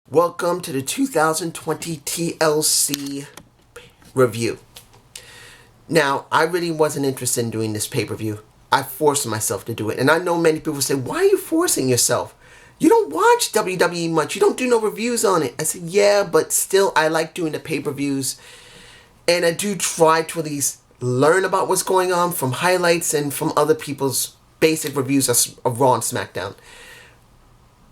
Welcome to the 2020 TLC review. Now, I really wasn't interested in doing this pay-per-view. I forced myself to do it. And I know many people say, why are you forcing yourself? You don't watch WWE much. You don't do no reviews on it. I said, yeah, but still, I like doing the pay-per-views. And I do try to at least learn about what's going on from highlights and from other people's basic reviews of Raw and SmackDown.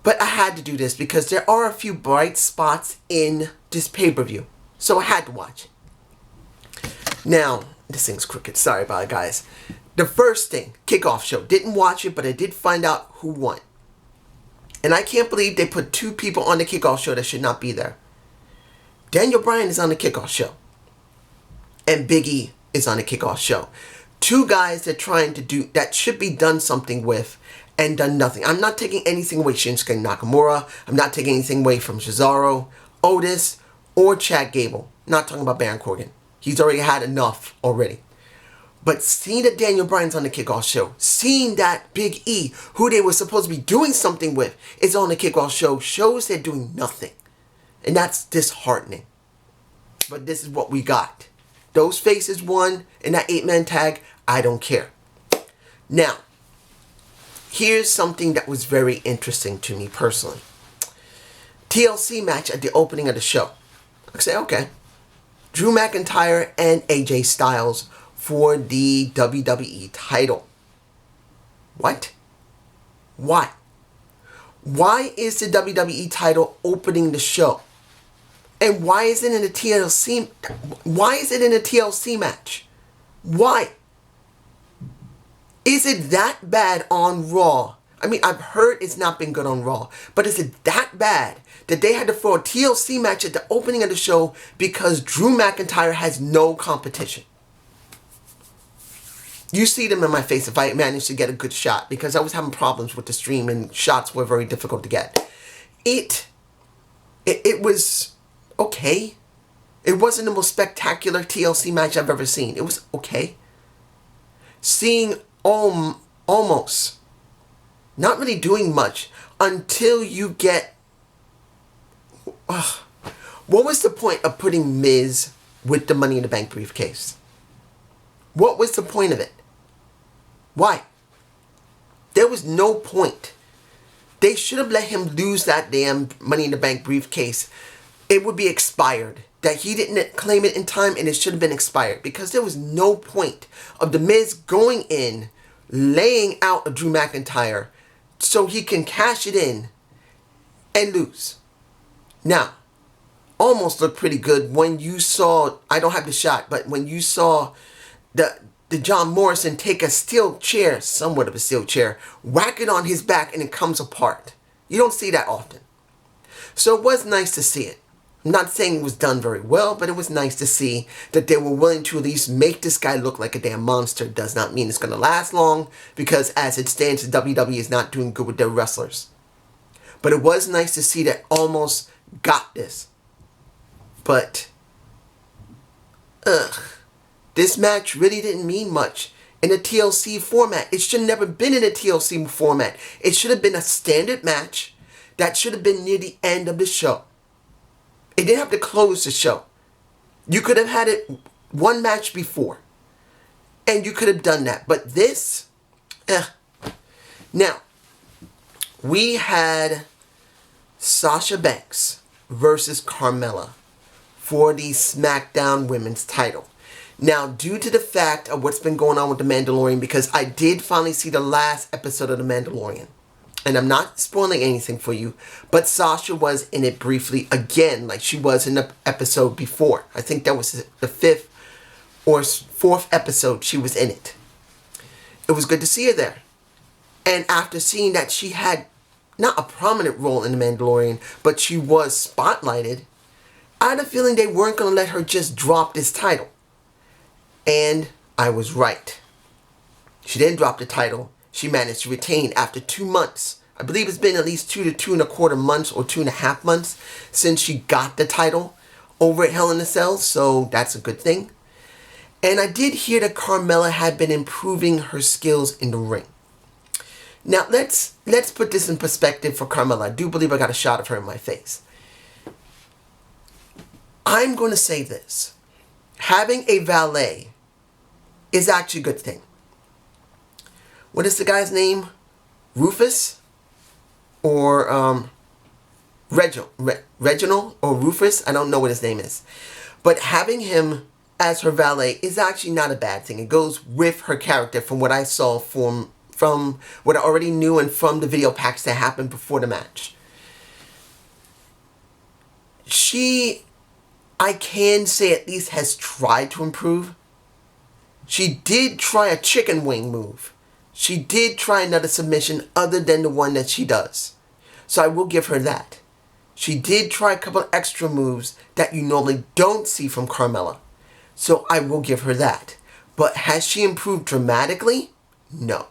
But I had to do this because there are a few bright spots in this pay-per-view. So I had to watch it. Now, this thing's crooked. Sorry about it, guys. The first thing, kickoff show. Didn't watch it, but I did find out who won. And I can't believe they put two people on the kickoff show that should not be there. Daniel Bryan is on the kickoff show. And Big E is on the kickoff show. Two guys that should be done something with and done nothing. I'm not taking anything away from Shinsuke Nakamura. I'm not taking anything away from Cesaro, Otis, or Chad Gable. Not talking about Baron Corbin. He's already had enough already. But seeing that Daniel Bryan's on the kickoff show, seeing that Big E, who they were supposed to be doing something with, is on the kickoff show, shows they're doing nothing. And that's disheartening. But this is what we got. Those faces won in that 8-man tag. I don't care. Now, here's something that was very interesting to me personally. TLC match at the opening of the show. I say, okay. Drew McIntyre and AJ Styles for the WWE title. What? Why? Why is the WWE title opening the show? And why is it in a TLC? Why is it in a TLC match? Why? Is it that bad on Raw? I mean, I've heard it's not been good on Raw. But is it that bad that they had to throw a TLC match at the opening of the show because Drew McIntyre has no competition? You see them in my face if I managed to get a good shot, because I was having problems with the stream and shots were very difficult to get. It was okay. It wasn't the most spectacular TLC match I've ever seen. It was okay. Seeing almost not really doing much until you get what was the point of putting Miz with the Money in the Bank briefcase? What was the point of it? Why? There was no point. They should have let him lose that damn Money in the Bank briefcase. It would be expired. That he didn't claim it in time, and it should have been expired, because there was no point of the Miz going in, laying out a Drew McIntyre so he can cash it in and lose. Now, almost looked pretty good when you saw, I don't have the shot, but when you saw the John Morrison take a steel chair, somewhat of a steel chair, whack it on his back and it comes apart. You don't see that often. So it was nice to see it. I'm not saying it was done very well, but it was nice to see that they were willing to at least make this guy look like a damn monster. Does not mean it's going to last long, because as it stands, the WWE is not doing good with their wrestlers. But it was nice to see that almost got this. But, this match really didn't mean much in a TLC format. It should have never been in a TLC format. It should have been a standard match that should have been near the end of the show. It didn't have to close the show. You could have had it one match before. And you could have done that. But this, Now, we had Sasha Banks versus Carmella for the SmackDown Women's title. Now, due to the fact of what's been going on with The Mandalorian, because I did finally see the last episode of The Mandalorian, and I'm not spoiling anything for you, but Sasha was in it briefly again, like she was in the episode before. I think that was the 5th or 4th episode she was in it. It was good to see her there. And after seeing that she had not a prominent role in The Mandalorian, but she was spotlighted, I had a feeling they weren't going to let her just drop this title. And I was right. She didn't drop the title. She managed to retain after 2 months. I believe it's been at least 2 to 2.25 months or 2.5 months since she got the title over at Hell in a Cell, so that's a good thing. And I did hear that Carmella had been improving her skills in the ring. Now, let's put this in perspective for Carmella. I do believe I got a shot of her in my face. I'm going to say this. Having a valet is actually a good thing. What is the guy's name? Rufus? Or Reginald or Rufus? I don't know what his name is. But having him as her valet is actually not a bad thing. It goes with her character from what I saw from what I already knew and from the video packs that happened before the match. She, I can say at least, has tried to improve. She did try a chicken wing move. She did try another submission other than the one that she does. So I will give her that. She did try a couple of extra moves that you normally don't see from Carmella. So I will give her that. But has she improved dramatically? No.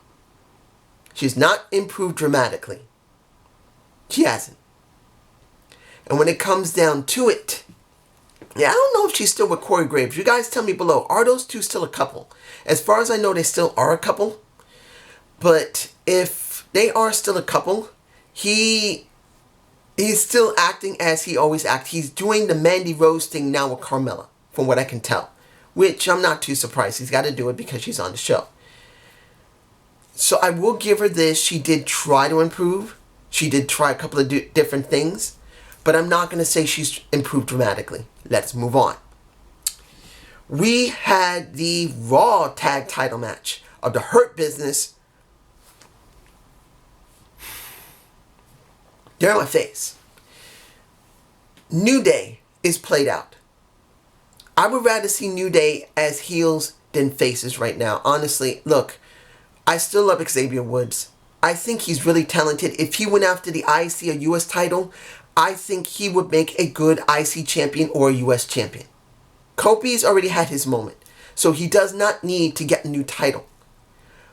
She's not improved dramatically. She hasn't. And when it comes down to it, yeah, I don't know if she's still with Corey Graves. You guys tell me below, are those two still a couple? As far as I know, they still are a couple. But if they are still a couple, he's still acting as he always acts. He's doing the Mandy Rose thing now with Carmella, from what I can tell. Which I'm not too surprised. He's got to do it because she's on the show. So I will give her this. She did try to improve. She did try a couple of different things. But I'm not going to say she's improved dramatically. Let's move on. We had the Raw Tag Title match of the Hurt Business. They're in my face. New Day is played out. I would rather see New Day as heels than faces right now. Honestly, look, I still love Xavier Woods. I think he's really talented. If he went after the IC or US title, I think he would make a good IC champion or a US champion. Kofi's already had his moment, so he does not need to get a new title.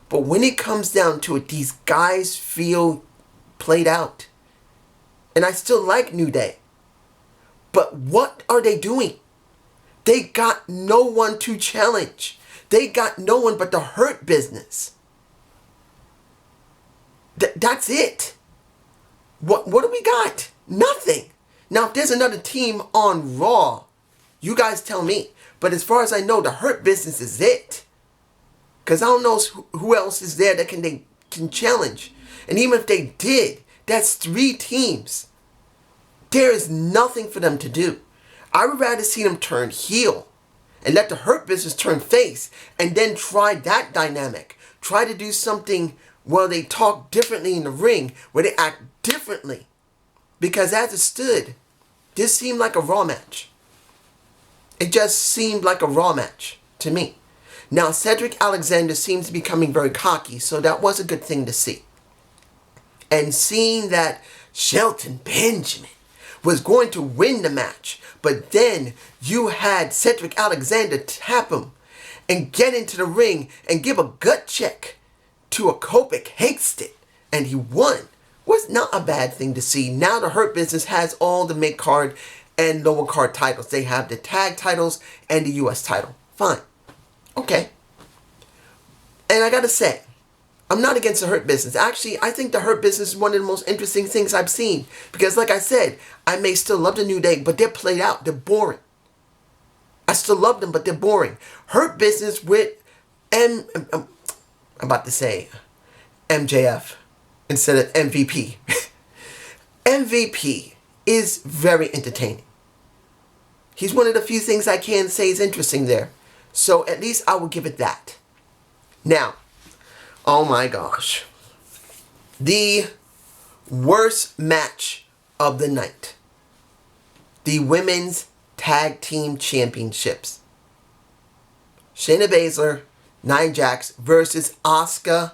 But when it comes down to it, these guys feel played out. And I still like New Day. But what are they doing? They got no one to challenge. They got no one but the Hurt Business. That's it. What do we got? Nothing. Now, if there's another team on Raw, you guys tell me. But as far as I know, the Hurt Business is it. Because I don't know who else is there that can challenge. And even if they did, that's 3 teams. There is nothing for them to do. I would rather see them turn heel and let the Hurt Business turn face and then try that dynamic. Try to do something where they talk differently in the ring, where they act differently. Because as it stood, this seemed like a Raw match. It just seemed like a Raw match to me. Now, Cedric Alexander seems to be becoming very cocky, so that was a good thing to see. And seeing that Shelton Benjamin was going to win the match, but then you had Cedric Alexander tap him and get into the ring and give a gut check to a Kopic Hastings, and he won, was not a bad thing to see. Now the Hurt Business has all the mid-card and lower card titles. They have the tag titles and the US title. Fine. Okay. And I gotta say, I'm not against the Hurt Business. Actually, I think the Hurt Business is one of the most interesting things I've seen. Because like I said, I may still love the New Day, but they're played out. They're boring. I still love them, but they're boring. Hurt Business with I'm about to say MJF instead of MVP. MVP is very entertaining. He's one of the few things I can say is interesting there. So at least I will give it that. Now, oh my gosh. The worst match of the night. The Women's Tag Team Championships. Shayna Baszler, Nia Jax versus Asuka.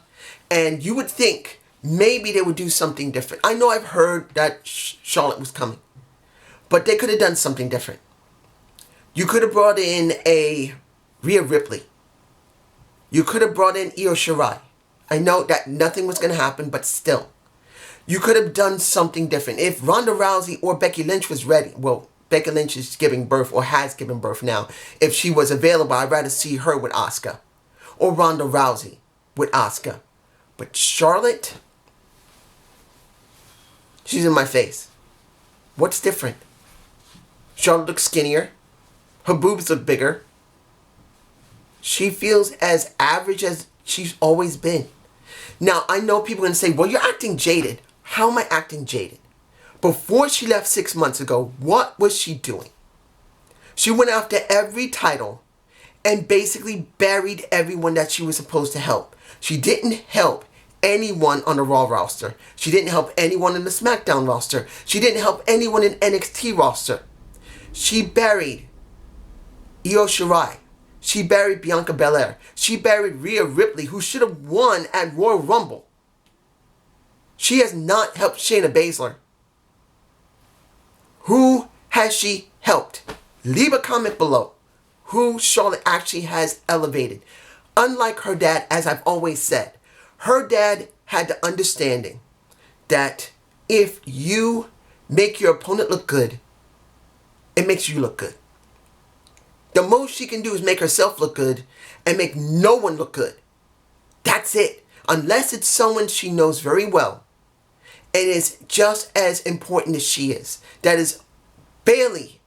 And you would think maybe they would do something different. I know I've heard that Charlotte was coming. But they could have done something different. You could have brought in a Rhea Ripley. You could have brought in Io Shirai. I know that nothing was going to happen, but still. You could have done something different. If Ronda Rousey or Becky Lynch was ready, well, Becky Lynch is giving birth or has given birth now. If she was available, I'd rather see her with Asuka. Or Ronda Rousey with Asuka. But Charlotte, she's in my face. What's different? Charlotte looks skinnier. Her boobs look bigger. She feels as average as she's always been. Now, I know people are going to say, well, you're acting jaded. How am I acting jaded? Before she left 6 months ago, what was she doing? She went after every title and basically buried everyone that she was supposed to help. She didn't help anyone on the Raw roster. She didn't help anyone in the SmackDown roster. She didn't help anyone in NXT roster. She buried Io Shirai. She buried Bianca Belair. She buried Rhea Ripley, who should have won at Royal Rumble. She has not helped Shayna Baszler. Who has she helped? Leave a comment below who Charlotte actually has elevated. Unlike her dad, as I've always said, her dad had the understanding that if you make your opponent look good, it makes you look good. The most she can do is make herself look good and make no one look good. That's it. Unless it's someone she knows very well and is just as important as she is. That is barely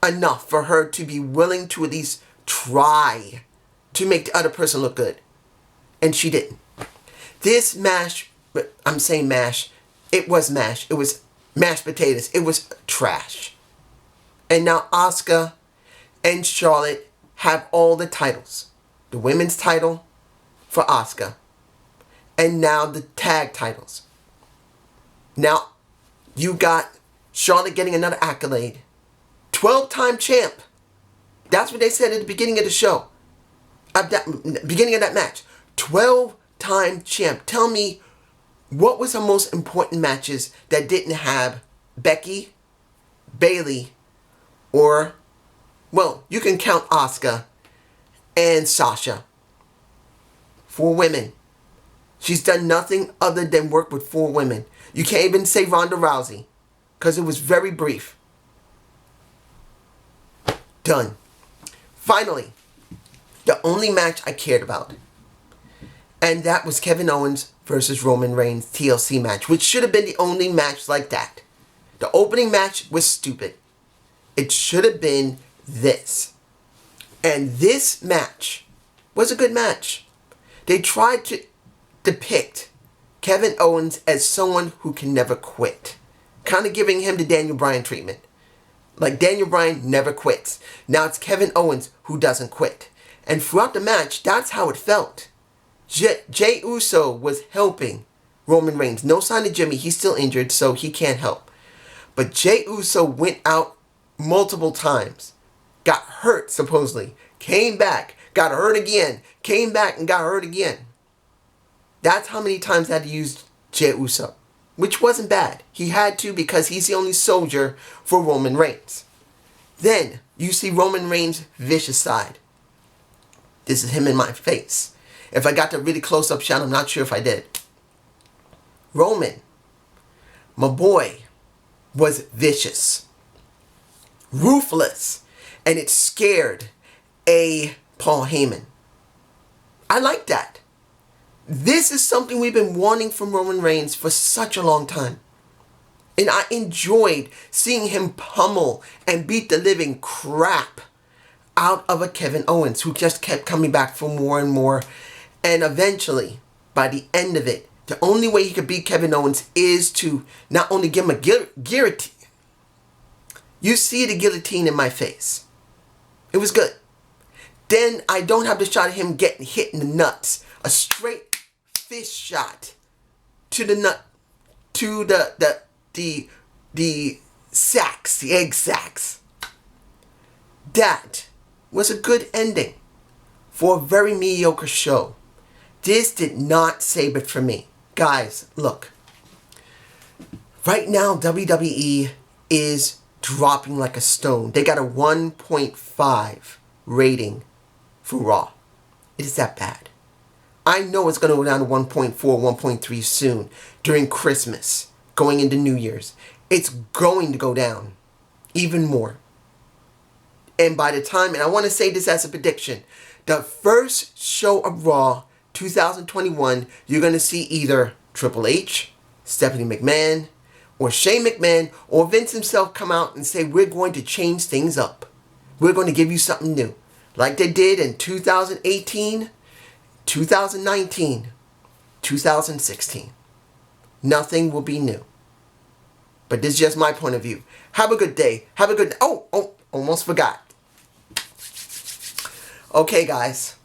enough for her to be willing to at least try to make the other person look good. And she didn't. This mash, I'm saying mash, it was mash. It was mashed potatoes. It was trash. And now Asuka and Charlotte have all the titles. The women's title for Asuka. And now the tag titles. Now you got Charlotte getting another accolade. 12-time champ. That's what they said at the beginning of the show. At the beginning of that match. 12-time champ. Tell me, what was the most important matches that didn't have Becky, Bayley, or, well, you can count Asuka and Sasha. 4 women. She's done nothing other than work with 4 women. You can't even say Ronda Rousey, because it was very brief. Done. Finally, the only match I cared about. And that was Kevin Owens versus Roman Reigns TLC match, which should have been the only match like that. The opening match was stupid. It should have been this. And this match was a good match. They tried to depict Kevin Owens as someone who can never quit. Kind of giving him the Daniel Bryan treatment. Like Daniel Bryan never quits. Now it's Kevin Owens who doesn't quit. And throughout the match, that's how it felt. Jey Uso was helping Roman Reigns. No sign of Jimmy. He's still injured, so he can't help. But Jey Uso went out multiple times. Got hurt, supposedly. Came back. Got hurt again. Came back and got hurt again. That's how many times they had to use Jey Uso. Which wasn't bad. He had to because he's the only soldier for Roman Reigns. Then, you see Roman Reigns' vicious side. This is him in my face. If I got the really close-up shot, I'm not sure if I did. Roman, my boy, was vicious. Ruthless. And it scared Paul Heyman. I like that. This is something we've been wanting from Roman Reigns for such a long time. And I enjoyed seeing him pummel and beat the living crap out of a Kevin Owens who just kept coming back for more and more. And eventually, by the end of it, the only way he could beat Kevin Owens is to not only give him a guillotine. You see the guillotine in my face. It was good. Then I don't have the shot of him getting hit in the nuts. A straight fist shot to the nut, to the sacks, the egg sacks. That was a good ending for a very mediocre show. This did not save it for me. Guys, look. Right now, WWE is dropping like a stone. They got a 1.5 rating for Raw. It is that bad. I know it's going to go down to 1.4, 1.3 soon during Christmas, going into New Year's. It's going to go down even more. And by the time, and I want to say this as a prediction, the first show of Raw 2021, you're going to see either Triple H, Stephanie McMahon, or Shane McMahon, or Vince himself come out and say, we're going to change things up. We're going to give you something new. Like they did in 2018, 2019, 2016. Nothing will be new. But this is just my point of view. Have a good day. Have a good... Oh, almost forgot. Okay, guys.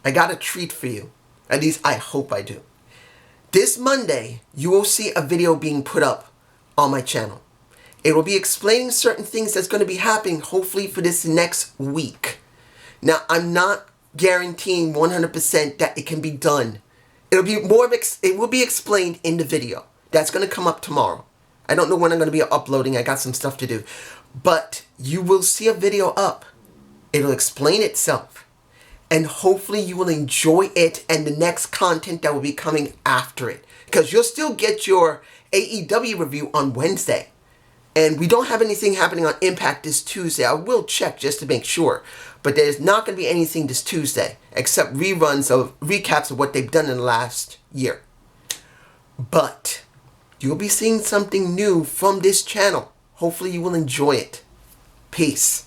I got a treat for you. At least I hope I do. This Monday, you will see a video being put up on my channel. It will be explaining certain things that's going to be happening hopefully for this next week. Now, I'm not guaranteeing 100% that it can be done. It will be explained in the video. That's going to come up tomorrow. I don't know when I'm going to be uploading. I got some stuff to do. But you will see a video up. It'll explain itself. And hopefully you will enjoy it and the next content that will be coming after it. Because you'll still get your AEW review on Wednesday. And we don't have anything happening on Impact this Tuesday. I will check just to make sure. But there's not going to be anything this Tuesday. Except recaps of what they've done in the last year. But you'll be seeing something new from this channel. Hopefully you will enjoy it. Peace.